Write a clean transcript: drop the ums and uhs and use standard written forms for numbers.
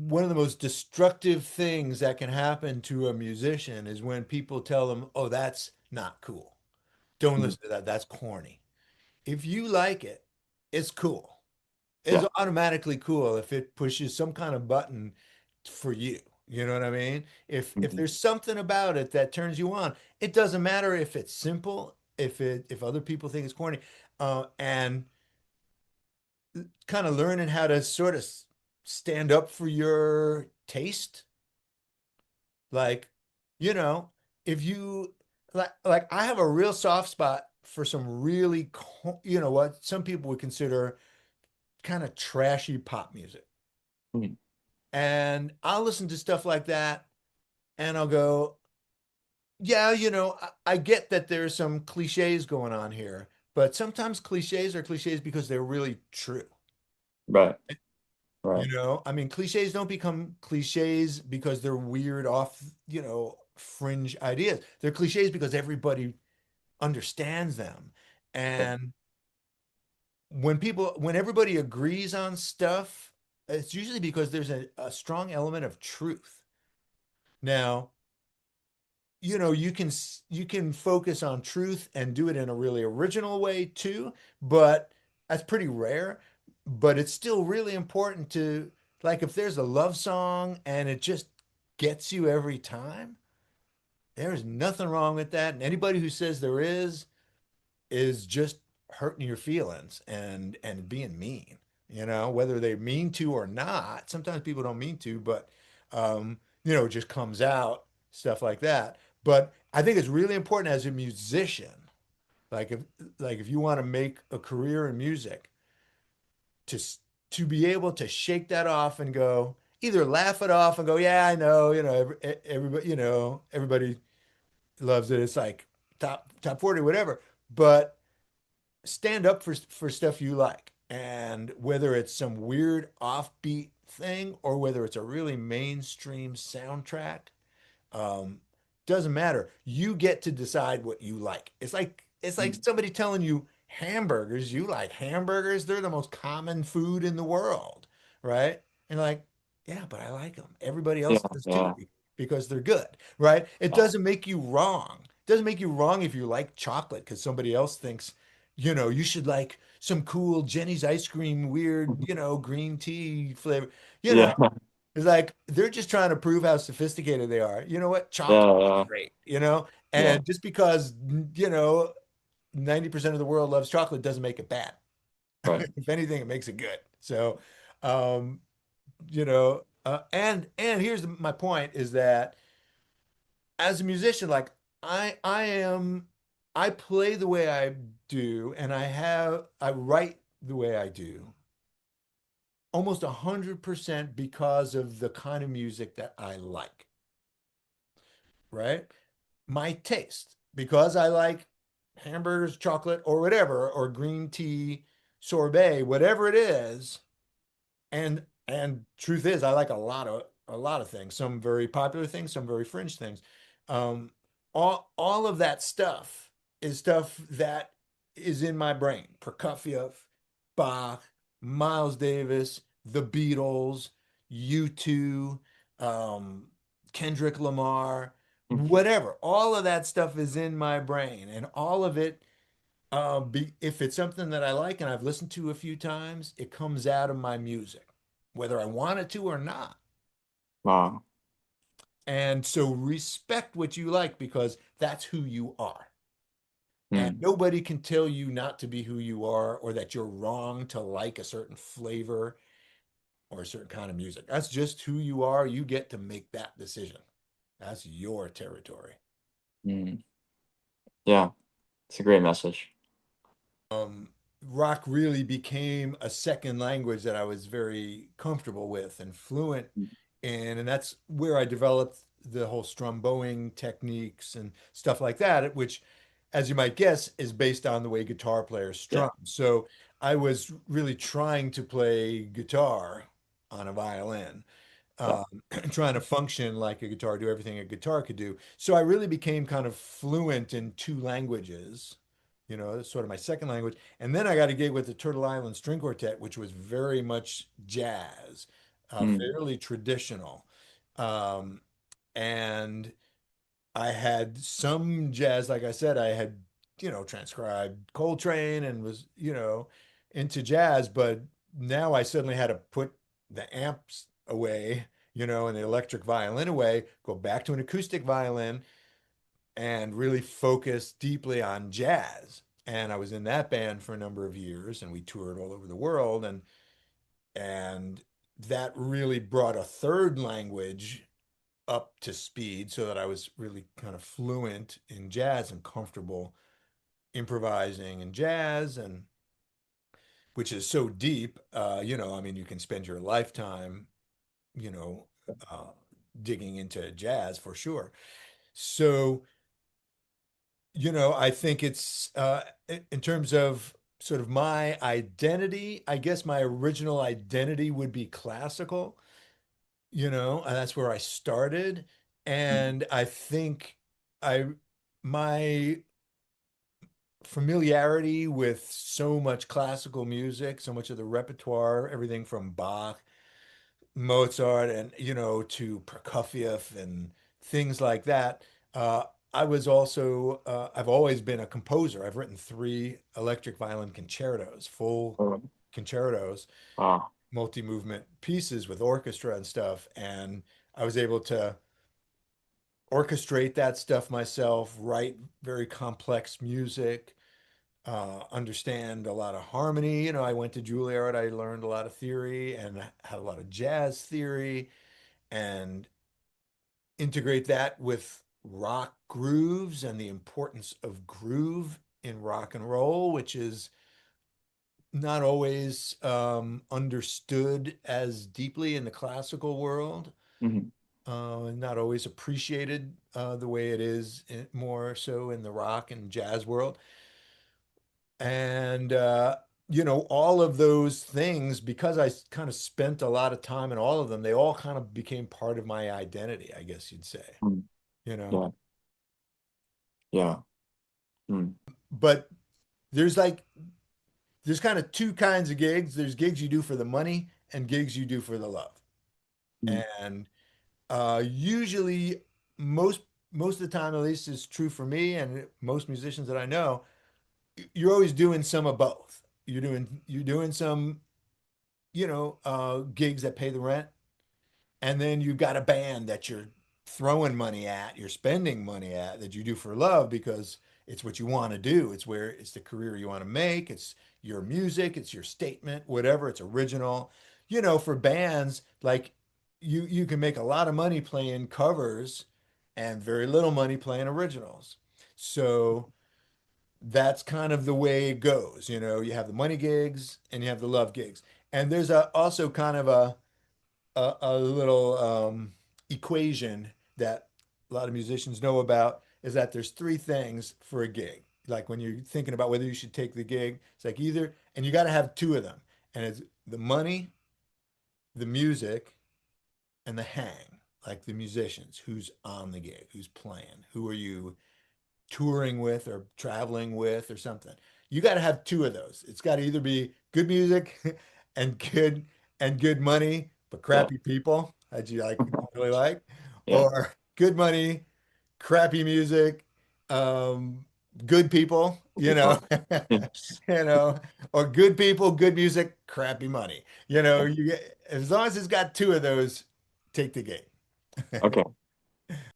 one of the most destructive things that can happen to a musician is when people tell them, "Oh, that's not cool. Don't Mm. listen to that. That's corny." If you like it, it's cool. It's Yeah. automatically cool if it pushes some kind of button for you. You know what I mean? If Mhm. there's something about it that turns you on, it doesn't matter if it's simple, if other people think it's corny, and kind of learning how to sort of stand up for your taste. Like, you know, if you like I have a real soft spot for some really, you know what, some people would consider kind of trashy pop music. Mm. And I'll listen to stuff like that and I'll go, yeah, I get that there's some cliches going on here, but sometimes cliches are cliches because they're really true. Right. Right. I mean, cliches don't become cliches because they're weird off, fringe ideas. They're cliches because everybody understands them. Yeah. And when everybody agrees on stuff, it's usually because there's a strong element of truth. Now, you can focus on truth and do it in a really original way too, but that's pretty rare. But it's still really important to, like, if there's a love song and it just gets you every time, there's nothing wrong with that. And anybody who says there is just hurting your feelings and being mean, whether they mean to or not. Sometimes people don't mean to, but it just comes out, stuff like that. But I think it's really important as a musician, like if you want to make a career in music, to to be able to shake that off and go, either laugh it off and go, yeah, I know, everybody, everybody loves it. It's like top 40, whatever. But stand up for stuff you like. And whether it's some weird offbeat thing or whether it's a really mainstream soundtrack, um, doesn't matter. You get to decide what you like. It's like Mm. somebody telling you hamburgers, you like hamburgers, they're the most common food in the world, right? And like, yeah, but I like them. Everybody Yeah. else does too Yeah. because they're good, right? It Yeah. doesn't make you wrong. It doesn't make you wrong if you like chocolate because somebody else thinks, you should like some cool Jenny's ice cream, weird, green tea flavor. You know, Yeah. it's like they're just trying to prove how sophisticated they are. You know what? Chocolate Yeah. is Yeah. great. Yeah. And just because, 90% of the world loves chocolate doesn't make it bad. Right. If anything, it makes it good. So, um, and here's my point is that as a musician, like I play the way I do, and I write the way I do almost 100% because of the kind of music that I like, right? My taste, because I like hamburgers, chocolate, or whatever, or green tea, sorbet, whatever it is. And truth is, I like a lot of things. Some very popular things, some very fringe things. Um, all of that stuff is stuff that is in my brain. Prokofiev, Bach, Miles Davis, The Beatles, U2, um, Kendrick Lamar, Mm. whatever. All of that stuff is in my brain, and all of it, if it's something that I like and I've listened to a few times, it comes out of my music, whether I want it to or not. Wow. And so respect what you like because that's who you are. And Mm. nobody can tell you not to be who you are or that you're wrong to like a certain flavor or a certain kind of music. That's just who you are. You get to make that decision. That's your territory. Mm. Yeah. It's a great message. Rock really became a second language that I was very comfortable with and fluent Mm. in. And that's where I developed the whole strumbowing techniques and stuff like that, which, as you might guess, is based on the way guitar players Yeah. strum. So I was really trying to play guitar on a violin, Yeah. um, trying to function like a guitar, do everything a guitar could do. So I really became kind of fluent in two languages. That's sort of my second language. And then I got a gig with the Turtle Island String Quartet, which was very much jazz. Mm. fairly traditional. Um, and I had some jazz, like I said, I had, transcribed Coltrane and was, into jazz, but now I suddenly had to put the amps away, and the electric violin away, go back to an acoustic violin and really focus deeply on jazz. And I was in that band for a number of years and we toured all over the world and that really brought a third language up to speed so that I was really kind of fluent in jazz and comfortable improvising in jazz and which is so deep. I mean, you can spend your lifetime, you know, uh, digging into jazz for sure. So, I think it's in terms of sort of my identity, I guess my original identity would be classical, and that's where I started. Mm. And I think I my familiarity with so much classical music, so much of the repertoire, everything from Bach, Mozart, and to Prokofiev and things like that. Uh, I was also I've always been a composer. I've written three electric violin concertos, full Oh, concertos, wow. multi-movement pieces with orchestra and stuff, and I was able to orchestrate that stuff myself, write very complex music, understand a lot of harmony. I went to Juilliard, I learned a lot of theory and had a lot of jazz theory and integrate that with rock grooves and the importance of groove in rock and roll, which is not always understood as deeply in the classical world, Mhm. not always appreciated the way it is more so in the rock and jazz world. And, all of those things, because I kind of spent a lot of time in all of them, they all kind of became part of my identity, I guess you'd say, Mm. you know. Yeah, yeah. Mm. But there's like, there's kind of two kinds of gigs. There's gigs you do for the money and gigs you do for the love. Mm. And usually, most most of the time, at least, is true for me and most musicians that I know. You're always doing some of both. You're doing some, gigs that pay the rent, and then you've got a band that you're throwing money at, you're spending money at that you do for love because it's what you want to do. It's the career you want to make. It's your music, it's your statement, whatever. It's original. For bands, like you can make a lot of money playing covers and very little money playing originals. So that's kind of the way it goes. You have the money gigs and you have the love gigs. And there's also kind of a little equation that a lot of musicians know about is that there's three things for a gig. Like when you're thinking about whether you should take the gig, it's like either, and you got to have two of them. And it's the money, the music, and the hang, like the musicians, who's on the gig, who's playing, who are you touring with or traveling with or something. You got to have two of those. It's got to either be good music and good money, but Yeah. crappy people that you like really like, Yeah. or good money, crappy music, um, good people, People. Yeah. you know, or good people, good music, crappy money. Yeah. You get as long as it's got two of those, take the game. Okay.